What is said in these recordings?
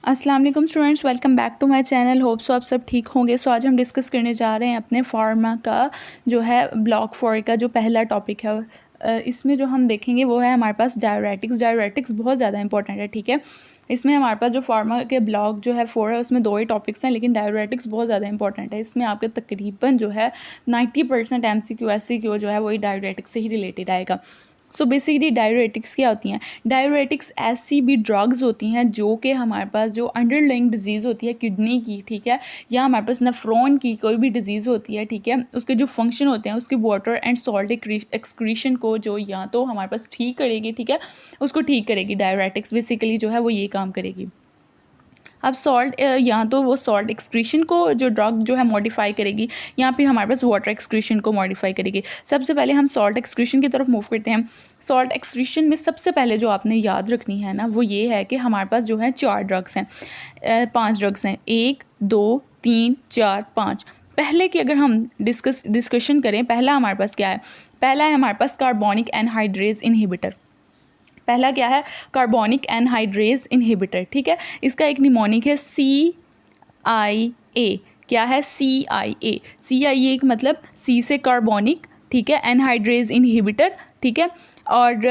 अस्सलाम वालेकुम students, welcome back to my channel. Hope so आप सब ठीक होंगे। सो आज हम डिस्कस करने जा रहे हैं अपने फार्मा का जो है ब्लॉक 4 का जो पहला टॉपिक है। इसमें जो हम देखेंगे वो है हमारे पास डायरेटिक्स। डायरेटिक्स बहुत ज़्यादा इंपॉर्टेंट है, ठीक है। इसमें हमारे पास जो फार्मा के ब्लॉक जो है 4 है उसमें 2 ही टॉपिक्स हैं, लेकिन डायरेटिक्स बहुत ज़्यादा इंपॉर्टेंट है। इसमें आपके तकरीबन जो है 90% MCQ SCQ जो है वही डायरेटिक्स से ही रिलेटेड आएगा। सो बेसिकली डायरेटिक्स क्या होती हैं? डायरेटिक्स ऐसी भी ड्रग्स होती हैं जो कि हमारे पास जो अंडरलाइंग डिजीज़ होती है किडनी की, ठीक है, या हमारे पास नेफ्रॉन की कोई भी डिजीज़ होती है, ठीक है, उसके जो फंक्शन होते हैं उसके वाटर एंड सॉल्ट एक्सक्रीशन को जो या तो हमारे पास ठीक करेगी, ठीक है, उसको ठीक करेगी। डायरेटिक्स बेसिकली जो है वो ये काम करेगी। अब सॉल्ट या तो वो सॉल्ट एक्सक्रीशन को जो ड्रग जो है मॉडिफाई करेगी, या फिर हमारे पास वाटर एक्सक्रीशन को मॉडिफाई करेगी। सबसे पहले हम सॉल्ट एक्सक्रीशन की तरफ मूव करते हैं। सॉल्ट एक्सक्रीशन में सबसे पहले जो आपने याद रखनी है ना वो ये है कि हमारे पास जो है 4 ड्रग्स हैं, 5 ड्रग्स हैं, 1 2 3 4 5। पहले की अगर हम डिस्कशन करें, पहला हमारे पास क्या है? पहला है हमारे पास कार्बोनिक एनहाइड्रेज इनहिबिटर। पहला क्या है? कार्बोनिक एनहाइड्रेज इनहिबिटर, ठीक है। इसका एक निमोनिक है CIA। क्या है? CIA मतलब सी से कार्बोनिक, ठीक है, एनहाइड्रेज इनहिबिटर, ठीक है। और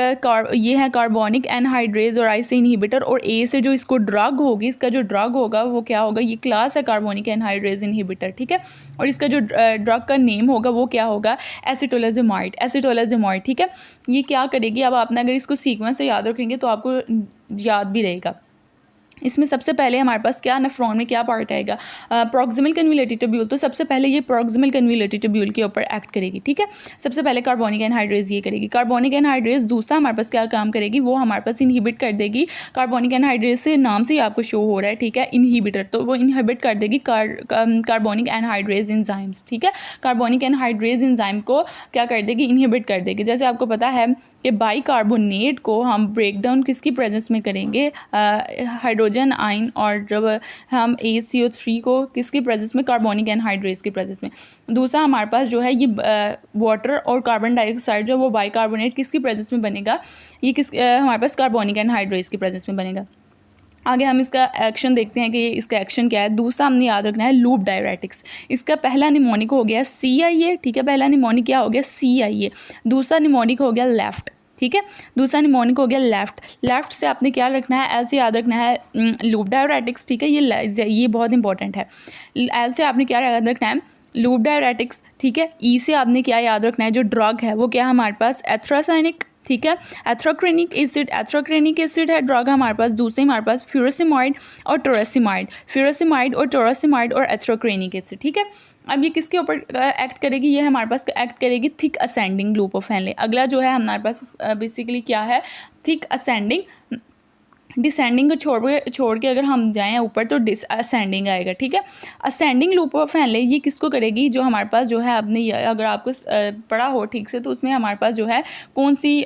ये है कार्बोनिक एनहाइड्रेज, और आई से इनहिबिटर, और ए से जो इसको ड्रग होगी, इसका जो ड्रग होगा वो क्या होगा? ये क्लास है कार्बोनिक एनहाइड्रेज इनहिबिटर, ठीक है। और इसका जो ड्रग का नेम होगा वो क्या होगा? एसिटोलाजेमाइड, ठीक है। ये क्या करेगी? अब आपने अगर इसको सीक्वेंस से याद रखेंगे तो आपको याद भी रहेगा। इसमें सबसे पहले हमारे पास क्या नेफ्रॉन में क्या पार्ट आएगा? Proximal convoluted tubule. तो सबसे पहले ये प्रॉक्सिमल कन्वोल्यूटेड ट्यूब्यूल के ऊपर एक्ट करेगी, ठीक है। सबसे पहले कार्बोनिक एनहाइड्रेज ये करेगी। कार्बोनिक एनहाइड्रेज दूसरा हमारे पास क्या काम करेगी? वो हमारे पास इनहिबिट कर देगी। कार्बोनिक एनहाइड्रेज से नाम से ही आपको शो हो रहा है, ठीक है, इनहिबिटर, तो वो इनहिबिट कर देगी कार्बोनिक एनहाइड्रेज एंजाइम्स, ठीक है। कार्बोनिक एनहाइड्रेज एंजाइम को क्या कर देगी? इनहिबिट कर देगी। जैसे आपको पता है कि बाइकार्बोनेट को हम ब्रेक डाउन किसकी प्रेजेंस में करेंगे? Hydrogen ion. और जब हम ACO3 को किसकी प्रेजेंस में? कार्बोनिक एनहाइड्रेज की प्रेजेंस में। दूसरा हमारे पास जो है ये वाटर और कार्बन डाइऑक्साइड जो वो बाइकार्बोनेट किसकी प्रेजेंस में बनेगा? ये हमारे पास कार्बोनिक एनहाइड्रेज की प्रेजेंस में बनेगा। आगे हम इसका एक्शन देखते हैं कि इसका एक्शन क्या है। दूसरा हमने याद रखना है लूप डायरेटिक्स। इसका पहला निमोनिक हो गया CIA, ठीक है। पहला निमोनिक क्या हो गया? CIA। दूसरा निमोनिक हो गया लेफ्ट, ठीक है। दूसरा निमोनिक हो गया लेफ्ट से आपने क्या रखना है? एल से याद रखना है लूप डायरेटिक्स, ठीक है। ये बहुत इंपॉर्टेंट है। एल से आपने क्या याद रखना है? लूप डायरेटिक्स, ठीक है। ई से आपने क्या याद रखना है? जो ड्रग है वो क्या हमारे पास? एथ्रासाइनिक, ठीक है। एथ्रोक्रेनिक एसिड है ड्रग हमारे पास। दूसरे हमारे पास फ्यूरोसिमाइड और टोरासिमाइड और एथ्रोक्रेनिक एसिड, ठीक है। अब ये किसके ऊपर एक्ट करेगी? ये हमारे पास एक्ट करेगी thick ascending loop of Henle. अगला जो है हमारे पास बेसिकली क्या है? Thick ascending. डिसेंडिंग को छोड़ के अगर हम जाएं ऊपर तो असेंडिंग आएगा, ठीक है। असेंडिंग लूप ऑफ हेनले ये किसको करेगी? जो हमारे पास जो है आपने अगर आपको पढ़ा हो ठीक से तो उसमें हमारे पास जो है कौन सी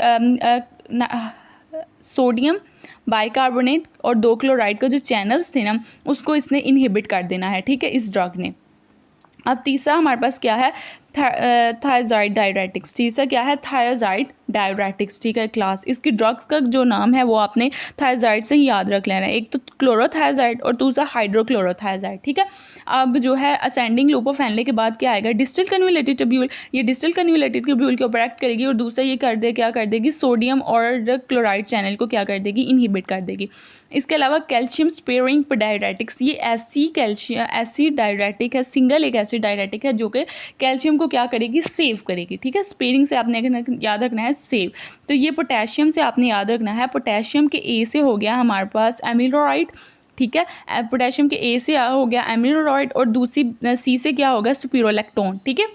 सोडियम बाइकार्बोनेट और 2 क्लोराइड का जो चैनल्स थे ना उसको इसने इनहिबिट कर देना है, ठीक है, इस ड्रग ने। अब तीसरा हमारे पास क्या है? Thiazide diuretics. तीसरा क्या है? थायजाइड डायरेटिक्स, ठीक है, क्लास। इसकी ड्रग्स का जो नाम है वो आपने थायजाइड से ही याद रख लेना है। एक तो क्लोरोथायजाइड और दूसरा हाइड्रोक्लोरोथायजाइड, ठीक है। अब जो है असेंडिंग लूप ऑफ हेनले के बाद क्या आएगा? Distal convoluted tubule. ये डिस्टल कन्वोल्यूटेड ट्यूब्यूल के ऊपर एक्ट करेगी और दूसरा ये क्या कर देगी? सोडियम और क्लोराइड चैनल को क्या कर देगी? इनहिबिट कर देगी। इसके अलावा कैल्शियम स्पेयरिंग डायरेटिक्स, ये ऐसी डायरेटिक है, सिंगल एक ऐसी डायरेटिक है जो कि कैल्शियम को क्या करेगी? सेव करेगी, ठीक है। स्पेयरिंग से आपने याद रखना है सेव। तो ये पोटेशियम से आपने याद रखना है। पोटेशियम के A से हो गया हमारे पास एमिलोराइड, ठीक है। पोटेशियम के A से हो गया एमिलोराइड और दूसरी C से क्या होगा? स्पिरोलैक्टोन, ठीक है।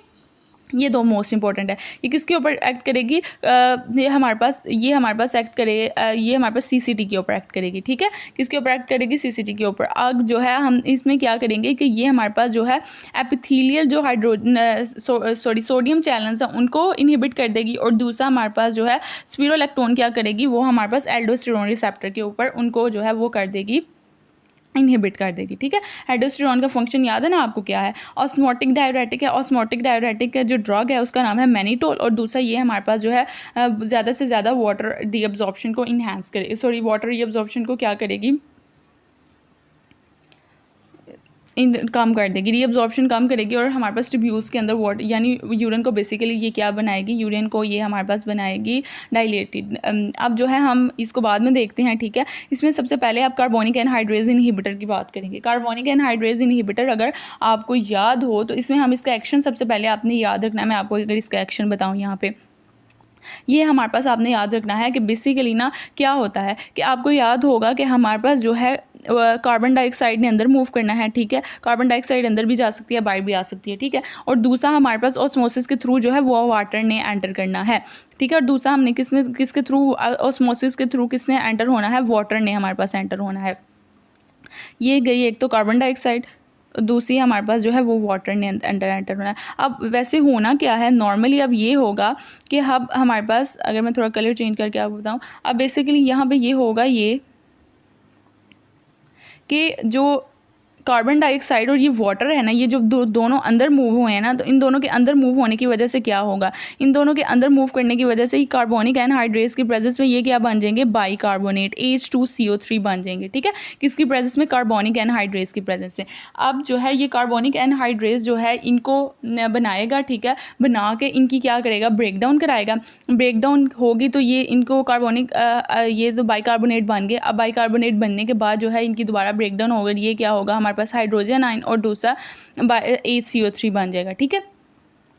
ये 2 मोस्ट इंपॉर्टेंट है। ये किसके ऊपर एक्ट करेगी? ये हमारे पास एक्ट करे ये हमारे पास CCT के ऊपर एक्ट करेगी, ठीक है। किसके ऊपर एक्ट करेगी? CCT के ऊपर। अब जो है हम इसमें क्या करेंगे कि ये हमारे पास जो है एपिथेलियल जो सोडियम चैनल्स हैं उनको इनहिबिट कर देगी। और दूसरा हमारे पास जो है स्पिरोलैक्टोन क्या करेगी? वो हमारे पास एल्डोस्टेरोन रिसेप्टर के ऊपर उनको जो है वो कर देगी, इनहिबिट कर देगी, ठीक है। एल्डोस्टेरोन का फंक्शन याद है ना आपको क्या है? ऑस्मोटिक डायरेटिक है। ऑस्मोटिक डायरेटिक का जो ड्रग है उसका नाम है मैनिटोल। और दूसरा ये हमारे पास जो है ज़्यादा से ज़्यादा वाटर रीअब्जॉर्प्शन को इन्हेंस करे, वाटर रीअब्जॉर्प्शन को क्या करेगी? कम कर देगी, रीअब्जॉर्प्शन कम करेगी और हमारे पास ट्यूब्यूल्स के अंदर वाटर यानी यूरिन को बेसिकली ये क्या बनाएगी, यूरिन को ये हमारे पास बनाएगी डाइलेटेड। अब जो है हम इसको बाद में देखते हैं, ठीक है। इसमें सबसे पहले आप कार्बोनिक एनहाइड्रेज इनहिबिटर की बात करेंगे। कार्बोनिक एनहाइड्रेज इनहिबिटर अगर आपको याद हो तो इसमें हम इसका एक्शन सबसे पहले आपने याद रखना है। मैं आपको अगर इसका एक्शन बताऊँ यहाँ पे, ये हमारे पास आपने याद रखना है कि बेसिकली ना क्या होता है कि आपको याद होगा कि हमारे पास जो है कार्बन डाइऑक्साइड ने अंदर मूव करना है, ठीक है। कार्बन डाइऑक्साइड अंदर भी जा सकती है, बाहर भी आ सकती है, ठीक है। और दूसरा हमारे पास ऑस्मोसिस के थ्रू जो है वो वाटर ने एंटर करना है, ठीक है। और दूसरा हमने किसके थ्रू, ऑस्मोसिस के थ्रू किसने एंटर होना है, वाटर ने हमारे पास एंटर होना है। ये गई एक तो कार्बन डाइऑक्साइड, दूसरी हमारे पास जो है वो वाटर ने एंटर होना है। अब वैसे होना क्या है नॉर्मली, अब ये होगा कि अब हमारे पास, अगर मैं थोड़ा कलर चेंज करके आपको बताऊँ, अब बेसिकली यहाँ पे ये होगा ये कि जो कार्बन डाइऑक्साइड और ये वाटर है ना, ये जो दोनों अंदर मूव हुए हैं ना, तो इन दोनों के अंदर मूव होने की वजह से क्या होगा, इन दोनों के अंदर मूव करने की वजह से ही कार्बोनिक एनहाइड्रेज की प्रेजेंस में ये क्या बन जाएंगे, बाइकार्बोनेट H2CO3 बन जाएंगे, ठीक है। किसकी प्रेजेंस में, कार्बोनिक एनहाइड्रेज की प्रेजेंस में। अब जो है ये कार्बोनिक एनहाइड्रेज जो है इनको बनाएगा, ठीक है, बना के इनकी क्या करेगा, ब्रेक डाउन कराएगा। ब्रेक डाउन होगी तो ये इनको कार्बोनिक ये तो बाइकार्बोनेट बन गए। अब बाइकार्बोनेट बनने के बाद जो है इनकी दोबारा ब्रेक डाउन होगा, ये क्या होगा, हमारे पास हाइड्रोजन आयन और दूसरा HCO3 बन जाएगा, ठीक है।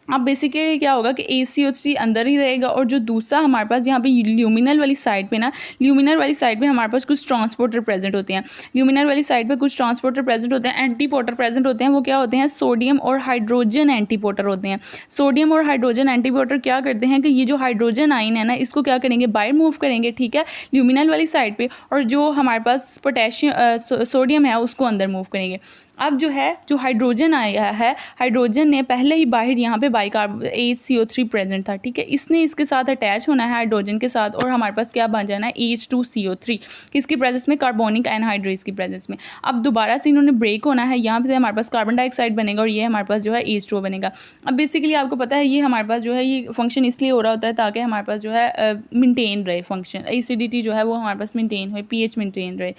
अब बेसिकली क्या होगा कि HCO3 अंदर ही रहेगा और जो दूसरा हमारे पास यहाँ पे ल्यूमिनल वाली साइड पे ना, ल्यूमिनल वाली साइड पे हमारे पास कुछ ट्रांसपोर्टर प्रेजेंट होते हैं। ल्यूमिनल वाली साइड पे कुछ ट्रांसपोर्टर प्रेजेंट होते हैं, एंटीपोर्टर प्रेजेंट होते हैं। वो क्या होते हैं, सोडियम और हाइड्रोजन एंटीपोर्टर होते हैं। सोडियम और हाइड्रोजन एंटीपोर्टर क्या करते हैं कि ये जो हाइड्रोजन आयन है ना, इसको क्या करेंगे, बाहर मूव करेंगे, ठीक है, ल्यूमिनल वाली साइड पर, और जो हमारे पास पोटेशियम सोडियम है उसको अंदर मूव करेंगे। अब जो है जो हाइड्रोजन आया है, हाइड्रोजन ने पहले ही बाहर यहाँ पे HCO3 प्रेजेंट था, ठीक है, इसने इसके साथ अटैच होना है हाइड्रोजन के साथ और हमारे पास क्या बन जाना है, H2CO3 किसकी प्रेजेंस में, कार्बोनिक एनहाइड्रेज की प्रेजेंस में। अब दोबारा से इन्होंने ब्रेक होना है, यहाँ पे हमारे पास कार्बन डाइऑक्साइड बनेगा और ये हमारे पास जो है H2O बनेगा। अब बेसिकली आपको पता है ये हमारे पास जो है ये फंक्शन इसलिए हो रहा होता है ताकि हमारे पास जो है मेंटेन रहे फंक्शन, एसिडिटी जो है वो हमारे पास मेंटेन हो, pH मेंटेन रहे।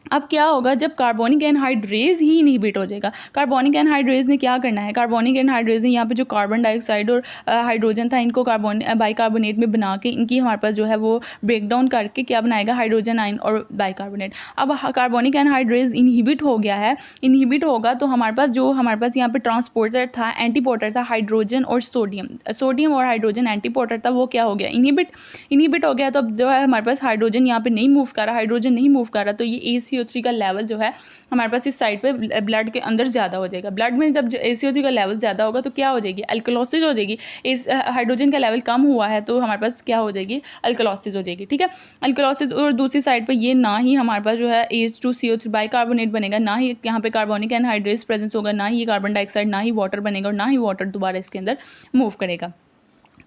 अब क्या होगा, जब कार्बोनिक एनहाइड्रेज ही इनहिबिट हो जाएगा। कार्बोनिक एनहाइड्रेज ने क्या करना है, कार्बोनिक एनहाइड्रेज ने यहाँ पे जो कार्बन डाइऑक्साइड और हाइड्रोजन था इनको बाइकार्बोनेट में बना के इनकी हमारे पास जो है वो ब्रेक डाउन करके क्या बनाएगा, हाइड्रोजन आयन और बाइकार्बोनेट। अब कार्बोनिक एनहाइड्रेज इनहिबिट हो गया है, इनहिबिट होगा तो हमारे पास जो हमारे पास यहाँ पे ट्रांसपोर्टर था, एंटीपोर्टर था, हाइड्रोजन और सोडियम और हाइड्रोजन एंटीपोर्टर था, वो क्या हो गया, इनहिबिट हो गया। तो अब जो है हमारे पास हाइड्रोजन यहाँ पे नहीं मूव कर रहा, हाइड्रोजन नहीं मूव कर रहा, तो ये HCO3 का लेवल जो है हमारे पास इस साइड पे ब्लड के अंदर ज़्यादा हो जाएगा। ब्लड में जब HCO3 का लेवल ज़्यादा होगा तो क्या हो जाएगी, अल्कलोसिस हो जाएगी। इस हाइड्रोजन का लेवल कम हुआ है तो हमारे पास क्या हो जाएगी, अल्कलोसिस हो जाएगी, ठीक है, अल्कलोसिस। और दूसरी साइड पे ये ना ही हमारे पास जो है H2CO3 बाइकार्बोनेट बनेगा, ना ही यहाँ पे कार्बोनिक एनहाइड्रेज प्रेजेंस होगा, ना ही कार्बन डाइऑक्साइड, ना ही वाटर बनेगा और ना ही वाटर दोबारा इसके अंदर मूव करेगा।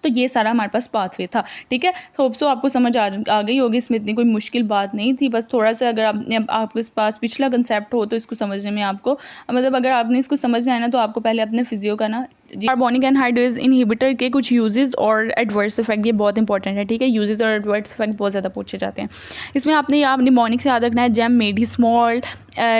तो ये सारा हमारे पास पाथवे था, ठीक है। होप सो आपको समझ आ गई होगी, इसमें इतनी कोई मुश्किल बात नहीं थी। बस थोड़ा सा अगर आपके पास पिछला कंसेप्ट हो तो इसको समझने में आपको, मतलब अगर आपने इसको समझना है ना तो आपको पहले अपने फिजियो का ना कार्बोनिक एनहाइड्रेज इनहिबिटर के कुछ यूजेस और एडवर्स इफेक्ट, ये बहुत इंपॉर्टेंट है, ठीक है। यूजेस और एडवर्स इफेक्ट बहुत ज़्यादा पूछे जाते हैं। इसमें आपने निमोनिक से याद रखना है जैम, मेडी, स्मॉल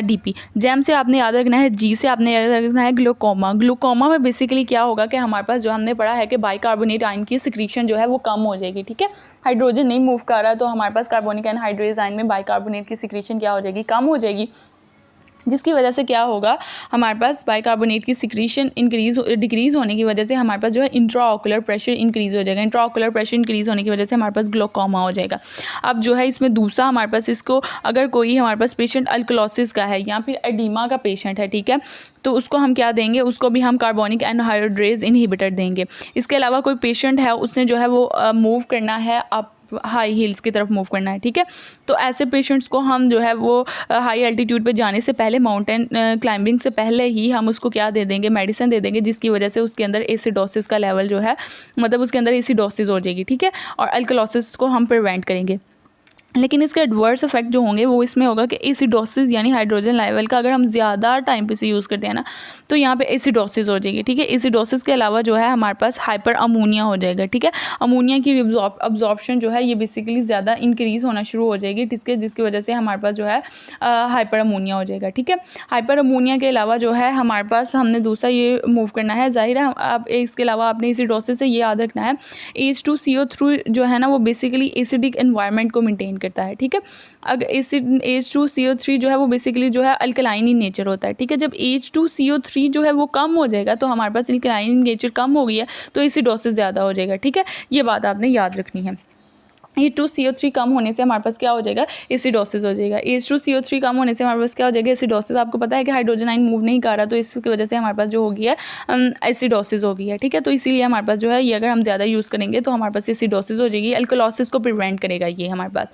DP। जैम से आपने याद रखना है, G से आपने याद रखना है ग्लूकोमा। ग्लूकोमा में बेसिकली क्या होगा कि हमारे पास जो हमने पढ़ा है कि बाइकार्बोनेट आयन की सिक्रीशन जो है वो कम हो जाएगी, ठीक है। हाइड्रोजन नहीं मूव कर रहा तो हमारे पास कार्बोनिक एनहाइड्रेज आयन में बाइकार्बोनेट की सिक्रीशन क्या हो जाएगी, कम हो जाएगी, जिसकी वजह से क्या होगा, हमारे पास बाइकार्बोनेट की सिक्रीशन डिक्रीज होने की वजह से हमारे पास जो है इंट्राऑकुलर प्रेशर इंक्रीज हो जाएगा। इंट्राऑकुलर प्रेशर इंक्रीज होने की वजह से हमारे पास ग्लूकोमा हो जाएगा। अब जो है इसमें दूसरा हमारे पास इसको, अगर कोई हमारे पास पेशेंट अल्कलोसिस का है या फिर एडिमा का पेशेंट है, ठीक है, तो उसको हम क्या देंगे, उसको भी हम कार्बोनिक एनहाइड्रेज इनहिबिटर देंगे। इसके अलावा कोई पेशेंट है उसने जो है वो मूव करना है, आप हाई हील्स की तरफ मूव करना है, ठीक है, तो ऐसे पेशेंट्स को हम जो है वो हाई एल्टीट्यूड पे जाने से पहले, माउंटेन क्लाइंबिंग से पहले ही हम उसको क्या दे देंगे, मेडिसिन दे देंगे, जिसकी वजह से उसके अंदर एसिडोसिस का लेवल जो है, मतलब उसके अंदर एसिडोसिस हो जाएगी, ठीक है, और अल्कलोसिस को हम प्रिवेंट करेंगे। लेकिन इसके एडवर्स इफेक्ट जो होंगे वो इसमें होगा कि एसिडोसिस यानी हाइड्रोजन लेवल का अगर हम ज़्यादा टाइम पे से यूज़ करते हैं ना तो यहाँ पे एसिडोसिस हो जाएगी, ठीक है। एसिडोसिस के अलावा जो है हमारे पास हाइपर अमोनिया हो जाएगा, ठीक है। अमोनिया की अब्जॉर्प्शन जो है ये बेसिकली ज़्यादा इंक्रीज़ होना शुरू हो जाएगी, ठीक है, जिसकी वजह से हमारे पास जो है हाइपर अमोनिया हो जाएगा, ठीक है। हाइपर अमोनिया के अलावा जो है हमारे पास हमने दूसरा ये मूव करना है, जाहिर है आप इसके अलावा आपने एसिडोसिस से ये याद रखना है H2CO3 जो है ना वो बेसिकली एसिडिक एनवायरनमेंट को मेंटेन करता है, ठीक है। अगर H2CO3 जो है वो बेसिकली जो है अल्कलाइन इन नेचर होता है, ठीक है। जब H2CO3 जो है वो कम हो जाएगा तो हमारे पास अल्कलाइन इन नेचर कम हो गई है तो एसिडोसिस ज़्यादा हो जाएगा, ठीक है। ये बात आपने याद रखनी है। H2CO3 कम होने से हमारे पास क्या हो जाएगा, एसिडोसिस हो जाएगा। H2CO3 कम होने से हमारे पास क्या हो जाएगा, एसिडोसिस। आपको पता है कि हाइड्रोजन आयन मूव नहीं कर रहा तो इसकी वजह से हमारे पास जो हो गई है एसिडोसिस हो गई है, ठीक है। तो इसीलिए हमारे पास जो है ये अगर हम ज़्यादा यूज़ करेंगे तो हमारे पास एसिडोसिस हो जाएगी, अल्कलोसिस को प्रिवेंट करेगा ये हमारे पास।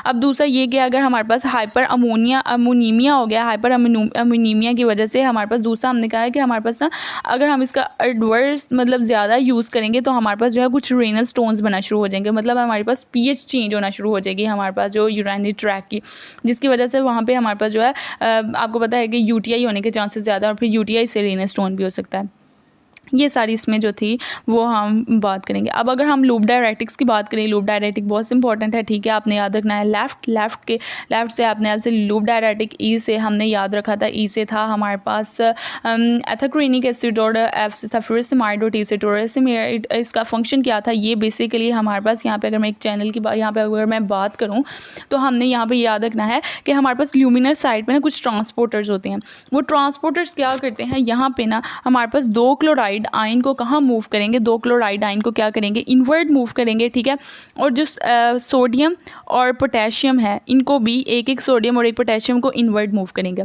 अब दूसरा ये कि अगर हमारे पास हाइपर अमोनीमिया हो गया, हाइपर अमोनीमिया की वजह से हमारे पास दूसरा हमने कहा है कि हमारे पास ना अगर हम इसका एडवर्स मतलब ज़्यादा यूज़ करेंगे तो हमारे पास जो है कुछ रेनल स्टोन्स बना शुरू हो जाएंगे, मतलब हमारे पास पीएच चेंज होना शुरू हो जाएगी हमारे पास जो यूरिनरी ट्रैक की, जिसकी वजह से वहाँ पे हमारे पास जो है आपको पता है कि यूटीआई होने के चांसेस ज़्यादा और फिर यूटीआई से रेनल स्टोन भी हो सकता है। ये सारी इसमें जो थी वो हम बात करेंगे। अब अगर हम लूप डायरेटिक्स की बात करें, लूप डायरेटिक बहुत इंपॉर्टेंट है, ठीक है। आपने याद रखना है लेफ़्ट से आपने ऐसे लूप डायरेटिक ई से हमने याद रखा था, ई से था हमारे पास एथाक्रेनिक एसिड और सल्फ्यूरिसमाइड और टीसेटोरेसिमाइड। इसका फंक्शन क्या था, ये बेसिकली हमारे पास यहाँ पे अगर मैं एक चैनल की बात यहाँ पे अगर मैं बात करूँ तो हमने यहाँ पे याद रखना है कि हमारे पास ल्यूमिनर साइड पे ना कुछ ट्रांसपोर्टर्स होते हैं। वो ट्रांसपोर्टर्स क्या करते हैं, यहाँ पे ना हमारे पास 2 क्लोराइड आयन को कहाँ मूव करेंगे, 2 क्लोराइड आयन को क्या करेंगे, इनवर्ट मूव करेंगे, ठीक है। और जो सोडियम और पोटेशियम है इनको भी एक सोडियम और एक पोटेशियम को इनवर्ट मूव करेंगे।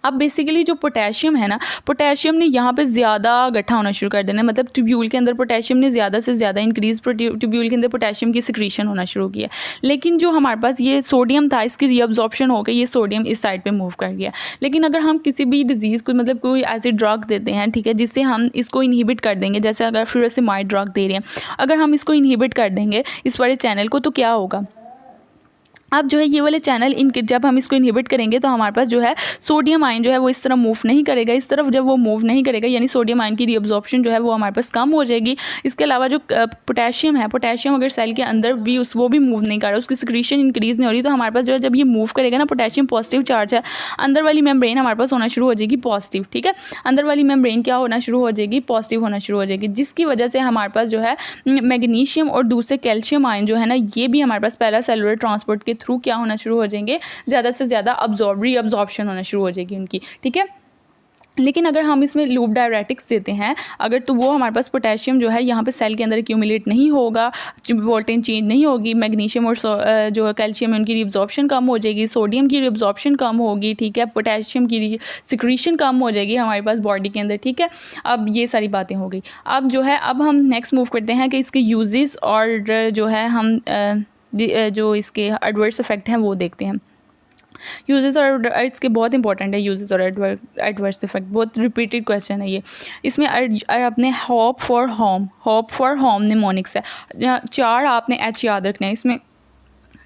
अब बेसिकली जो पोटेशियम है ना, पोटेशियम ने यहाँ पे ज़्यादा गट्ठा होना शुरू कर देना है, मतलब ट्यूब्यूल के अंदर पोटेशियम ने ज़्यादा से ज़्यादा इंक्रीज ट्यूब्यूल के अंदर पोटेशियम की सिक्रीशन होना शुरू किया। लेकिन जो हमारे पास ये सोडियम था इसकी रीअब्जॉर्प्शन हो गई, ये सोडियम इस साइड पे मूव कर गया। लेकिन अगर हम किसी भी डिजीज़ को मतलब कोई ऐसी ड्रग देते हैं, ठीक है, जिससे हम इसको इनहिबिट कर देंगे, जैसे अगर फ्यूरासिमाइड ड्रग दे रहे हैं, अगर हम इसको इनहिबिट कर देंगे इस वाले चैनल को तो क्या होगा। अब जो है ये वाले चैनल जब हम इसको इनहिबिट करेंगे तो हमारे पास जो है सोडियम आयन जो है वो इस तरफ मूव नहीं करेगा, इस तरफ जब वो मूव नहीं करेगा यानी सोडियम आयन की रीअब्जॉर्प्शन जो है वो हमारे पास कम हो जाएगी। इसके अलावा जो पोटेशियम है, पोटेशियम अगर सेल के अंदर भी वो भी मूव नहीं कर रहा, उसकी सिक्रीशन इंक्रीज नहीं हो रही, तो हमारे पास जो है जब ये मूव करेगा ना, पोटेशियम पॉजिटिव चार्ज है, अंदर वाली मेम्ब्रेन हमारे पास होना शुरू हो जाएगी पॉजिटिव, ठीक है। अंदर वाली मेम्ब्रेन क्या होना शुरू हो जाएगी, पॉजिटिव होना शुरू हो जाएगी, जिसकी वजह से हमारे पास जो है मैग्नीशियम और दूसरे कैल्शियम आयन जो है ना ये भी हमारे पास पैरा सेलुलर ट्रांसपोर्ट के थ्रू क्या होना शुरू हो जाएंगे, ज़्यादा से ज़्यादा रीअब्जॉर्प्शन होना शुरू हो जाएगी उनकी, ठीक है। लेकिन अगर हम इसमें लूप डायरेटिक्स देते हैं अगर, तो वो हमारे पास पोटेशियम जो है यहाँ पे सेल के अंदर एक्यूमुलेट नहीं होगा, वोल्टेज चेंज नहीं होगी, मैग्नीशियम और जो कैल्शियम है उनकी रीअब्जॉर्प्शन कम हो जाएगी, सोडियम की रीअब्जॉर्प्शन कम होगी, ठीक है, पोटेशियम की सिक्रीशन कम हो जाएगी हमारे पास बॉडी के अंदर, ठीक है। अब ये सारी बातें हो गई। अब जो है अब हम नेक्स्ट मूव करते हैं कि इसके यूजेस और जो है हम जो इसके एडवर्स इफेक्ट हैं वो देखते हैं। यूजेस और इसके बहुत इंपॉर्टेंट है, यूजेस और एडवर्स इफेक्ट, बहुत रिपीटेड क्वेश्चन है ये। इसमें अपने होप फॉर होम निमोनिक्स है, 4 आपने एच याद रखना है। इसमें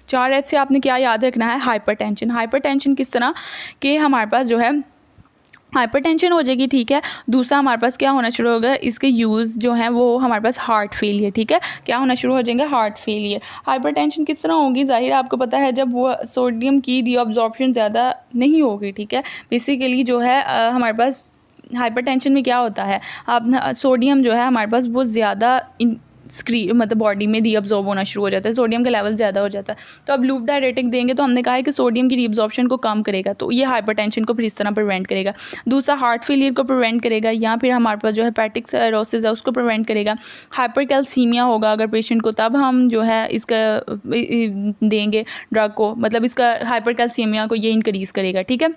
4 एच से आपने क्या याद रखना है, हाइपरटेंशन किस तरह कि हमारे पास जो है हाइपरटेंशन हो जाएगी, ठीक है। दूसरा हमारे पास क्या होना शुरू होगा, इसके यूज़ जो है वो हमारे पास हार्ट फेलियर, ठीक है, क्या होना शुरू हो जाएंगे, हार्ट फेलियर। हाइपरटेंशन किस तरह होगी, जाहिर है आपको पता है जब वो सोडियम की रीअब्जॉर्प्शन ज़्यादा नहीं होगी, ठीक है। बेसिकली जो है हमारे पास हाइपरटेंशन में क्या होता है, अब सोडियम जो है हमारे पास वो ज़्यादा मतलब बॉडी में रीअब्जॉर्ब होना शुरू हो जाता है, सोडियम का लेवल ज़्यादा हो जाता है। तो अब लूप डायरेटिक देंगे तो हमने कहा है कि सोडियम की रीअब्जॉर्प्शन को कम करेगा, तो ये हाइपरटेंशन को फिर इस तरह प्रिवेंट करेगा। दूसरा हार्ट फेलियर को प्रिवेंट करेगा, या फिर हमारे पास जो हेपेटिक साइरोसिस है उसको प्रिवेंट करेगा। हाइपरकैल्सीमिया होगा अगर पेशेंट को, तब हम जो है इसका देंगे ड्रग को, मतलब इसका हाइपरकैल्सीमिया को ये इंक्रीज़ करेगा, ठीक है।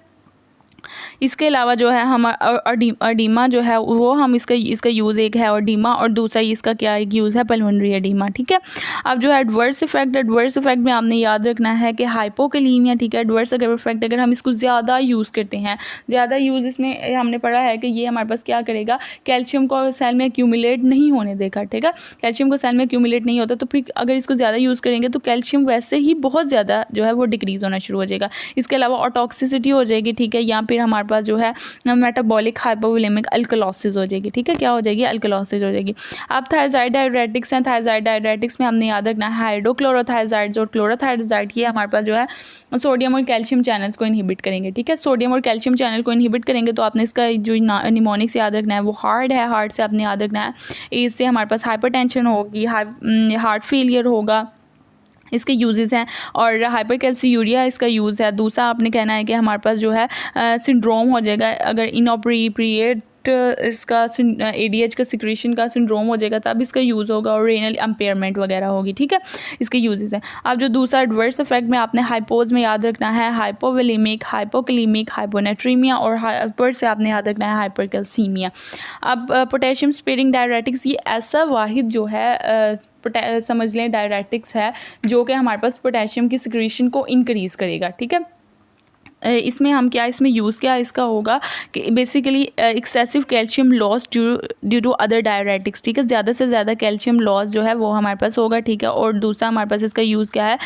इसके अलावा जो है हम अडीमा जो है वो हम इसका यूज़ एक है अडीमा, और दूसरा इसका क्या एक यूज़ है पल्मोनरी एडीमा, ठीक है। अब जो है एडवर्स इफेक्ट में आपने याद रखना है कि हाइपोकैलीमिया, ठीक है, एडवर्स इफेक्ट अगर हम इसको ज़्यादा यूज़ करते हैं, ज़्यादा यूज़ इसमें हमने पढ़ा है कि ये हमारे पास क्या करेगा, कैल्शियम को सेल में एक्यूमुलेट नहीं होने देगा, ठीक है। कैल्शियम को सेल में एक्यूमुलेट नहीं होता, तो फिर अगर इसको ज़्यादा यूज़ करेंगे तो कैल्शियम वैसे ही बहुत ज़्यादा जो है वो डिक्रीज़ होना शुरू हो जाएगा। इसके अलावा ऑटॉक्सिसिटी हो जाएगी, ठीक है, या फिर हमारे पास जो है मेटाबॉलिक हाइपोवोलेमिक अल्कलोसिस हो जाएगी, ठीक है, क्या हो जाएगी, अल्कलोसिस हो जाएगी। अब थायराइड डायरेटिक्स हैं, थायराइड डायरेटिक्स में हमने याद रखना है हाइड्रोक्लोरोथायराइड्स और क्लोरोथायराइड, ये हमारे पास जो है सोडियम और कैल्शियम चैनल्स को इनहिबिट करेंगे, ठीक है। सोडियम और कैल्शियम चैनल को इनहिबिट करेंगे तो आपने इसका जो निमोनिक्स याद रखना है वो हार्ट है, हार्ट से आपने याद रखना है, इससे हमारे पास हाइपरटेंशन होगी, हार्ट फेलियर होगा, इसके यूजेस हैं। और हाइपरकैल्सियूरिया इसका यूज़ है। दूसरा आपने कहना है कि हमारे पास जो है सिंड्रोम हो जाएगा, अगर इनअप्रोप्रिएट इसका ADH का सिक्रेशन का सिंड्रोम हो जाएगा तब इसका यूज़ होगा, और रेनल इम्पेयरमेंट वगैरह होगी, ठीक है, इसके यूजेस हैं। अब जो दूसरा एडवर्स इफेक्ट में आपने हाइपोज में याद रखना है हाइपोवोलेमिक, हाइपोकैलीमिक, हाइपोनेट्रीमिया, और हाइपर से आपने याद रखना है हाइपरकैल्सीमिया। अब पोटेशियम स्पीरिंग डायरेटिक्स ये ऐसा वाहिद जो है समझ लें डायरेटिक्स है जो कि हमारे पास पोटेशियम की सिक्रेशन को इंक्रीज़ करेगा, ठीक है। इसमें हम क्या इसमें यूज़ क्या इसका होगा कि basically excessive calcium loss due to other diuretics, ठीक है, ज़्यादा से ज़्यादा कैल्शियम लॉस जो है वो हमारे पास होगा, ठीक है। और दूसरा हमारे पास इसका यूज़ क्या है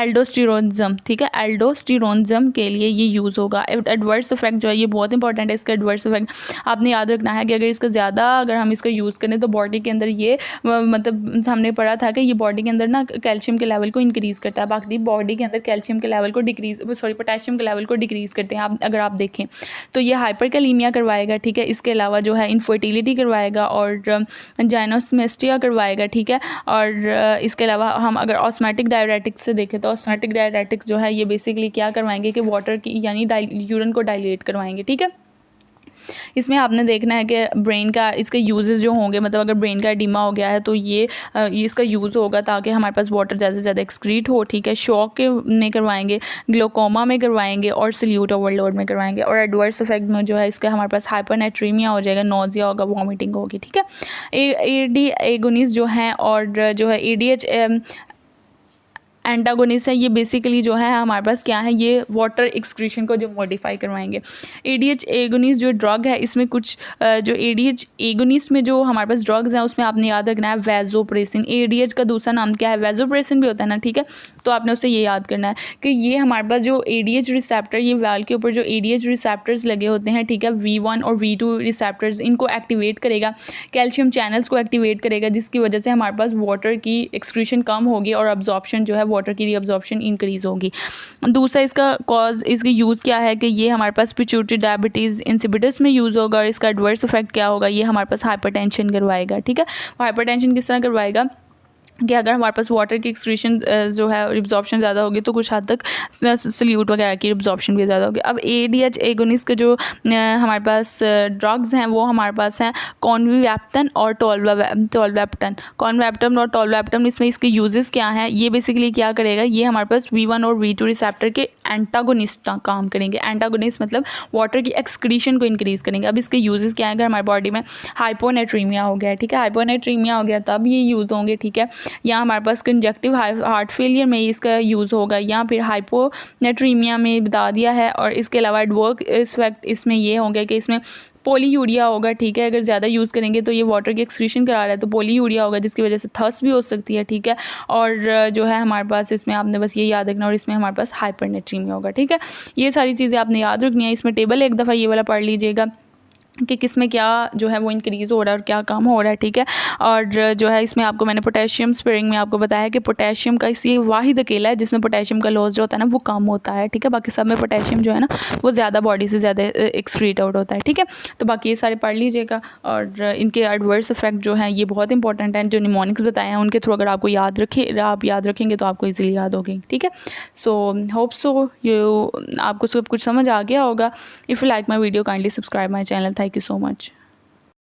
एल्डोस्टेरोनिज्म, ठीक है, एल्डोस्टेरोनिज्म के लिए ये यूज़ होगा। एडवर्स इफेक्ट जो है ये बहुत इंपॉर्टेंट है, इसका एडवर्स इफेक्ट आपने याद रखना है कि अगर इसका ज़्यादा अगर हम इसका यूज़ करें तो बॉडी के अंदर ये मतलब हमने पढ़ा था कि ये बॉडी के अंदर ना कैल्शियम के लेवल को इंक्रीज़ करता है, बाकी बॉडी के अंदर कैल्शियम के लेवल को पोटेशियम के लेवल को डिक्रीज़ करते हैं। आप अगर आप देखें तो ये हाइपरकैलीमिया करवाएगा, ठीक है। इसके अलावा जो है इनफर्टिलिटी करवाएगा और जाइनोस्मेस्टिया करवाएगा, ठीक है। और इसके अलावा हम अगर ऑस्मेटिक डायरेटिक्स से देखें तो ऑस्मेटिक डायरेटिक्स जो है ये बेसिकली क्या करवाएंगे कि वाटर की यानी यूरिन को डाइलेट करवाएंगे, ठीक है। इसमें आपने देखना है कि ब्रेन का इसके यूजेस जो होंगे, मतलब अगर ब्रेन का एडिमा हो गया है तो ये इसका यूज़ होगा ताकि हमारे पास वाटर ज़्यादा से ज़्यादा एक्सक्रीट हो, ठीक है। शॉक के में करवाएंगे, ग्लोकोमा में करवाएंगे और सल्यूट ओवरलोड में करवाएंगे। और एडवर्स इफेक्ट में जो है इसका हमारे पास हाइपरनेट्रीमिया हो जाएगा, नोजिया होगा, वॉमिटिंग होगी, ठीक है। AD एगोनिस्ट जो है और जो है ADH एंटागोनिस्ट है, ये बेसिकली जो है हमारे पास क्या है, ये वाटर एक्सक्रीशन को जो मॉडिफाई करवाएंगे। ADH एगोनिस्ट जो ड्रग है इसमें कुछ जो ADH एगोनिस्ट में जो हमारे पास ड्रग्स हैं उसमें आपने याद रखना है वैजोप्रेसिन। ADH का दूसरा नाम क्या है, वैजोप्रेसिन भी होता है ना, ठीक है। तो आपने उससे ये याद करना है कि ये हमारे पास जो ADH रिसेप्टर, ये वाल के ऊपर जो ADH रिसेप्टर्स लगे होते हैं, ठीक है, V1 और V2 रिसेप्टर्स, इनको एक्टिवेट करेगा, कैल्शियम चैनल्स को एक्टिवेट करेगा, जिसकी वजह से हमारे पास वाटर की एक्सक्रीशन कम होगी और अब्जॉर्प्शन जो है वाटर की रीअब्जॉर्प्शन इंक्रीज होगी। दूसरा इसका कॉज, इसका यूज़ क्या है कि ये हमारे पास पिट्यूटरी डायबिटीज़ इंसिपिडस में यूज़ होगा। और इसका एडवर्स इफेक्ट क्या होगा, ये हमारे पास हाइपरटेंशन करवाएगा, ठीक है। हाइपरटेंशन किस तरह करवाएगा कि अगर हमारे पास वाटर की एक्सक्रीशन जो है रिब्जॉर्प्शन ज़्यादा होगी तो कुछ हद तक सल्यूट वगैरह की रिब्जॉर्प्शन भी ज़्यादा होगी। अब ADH एगोनिस्ट के जो हमारे पास ड्रग्स हैं वो हमारे पास हैं कॉन्विवैप्टन और टोलवैप्टन। कॉन्वैप्टन और टोलवैप्टन, इसमें इसके यूजेस क्या हैं, ये बेसिकली क्या करेगा, ये हमारे पास V1 और V2 रिसेप्टर के एंटागोनिस्ट काम करेंगे। एंटागोनिस्ट मतलब वाटर की एक्सक्रीशन को इंक्रीज़ करेंगे। अब इसके यूजेस क्या हैं, अगर हमारी बॉडी में हाइपोनेट्रीमिया हो गया, ठीक है, हाइपोनेट्रीमिया हो गया तब ये यूज़ होंगे, ठीक है। या हमारे पास कंजक्टिव हार्ट फेलियर में इसका यूज़ होगा, या फिर हाइपोनेट्रीमिया में बता दिया है। और इसके अलावा एडवर्स इफेक्ट इसमें ये होंगे कि इसमें पोलीयूरिया होगा, ठीक है। अगर ज़्यादा यूज़ करेंगे तो ये वाटर की एक्सक्रीशन करा रहा है तो पोलीयूरिया होगा, जिसकी वजह से थर्स्ट भी हो सकती है, ठीक है। और जो है हमारे पास इसमें आपने बस ये याद रखना, और इसमें हमारे पास हाइपरनेट्रीमिया होगा, ठीक है। ये सारी चीज़ें आपने याद रखनी है। इसमें टेबल एक दफ़ा ये वाला पढ़ लीजिएगा कि किस में क्या जो है वो इंक्रीज़ हो रहा है और क्या कम हो रहा है, ठीक है। और जो है इसमें आपको मैंने पोटेशियम स्पेयरिंग में आपको बताया कि पोटेशियम का ये वाहिद अकेला है जिसमें पोटेशियम का लॉस जो होता है ना वो कम होता है, ठीक है। बाकी सब में पोटेशियम जो है ना वो ज़्यादा बॉडी से ज़्यादा एक्सक्रीट आउट होता है, ठीक है। तो बाकी ये सारे पढ़ लीजिएगा। और इनके एडवर्स इफेक्ट जो हैं ये बहुत इंपॉर्टेंट हैं, जो निमोनिक्स बताए हैं उनके थ्रू अगर आपको आप याद रखेंगे तो आपको ईजिली याद होगी, ठीक है। सो होप सो आपको सब कुछ समझ आ गया होगा। If you like my video kindly subscribe my channel. Thank you so much.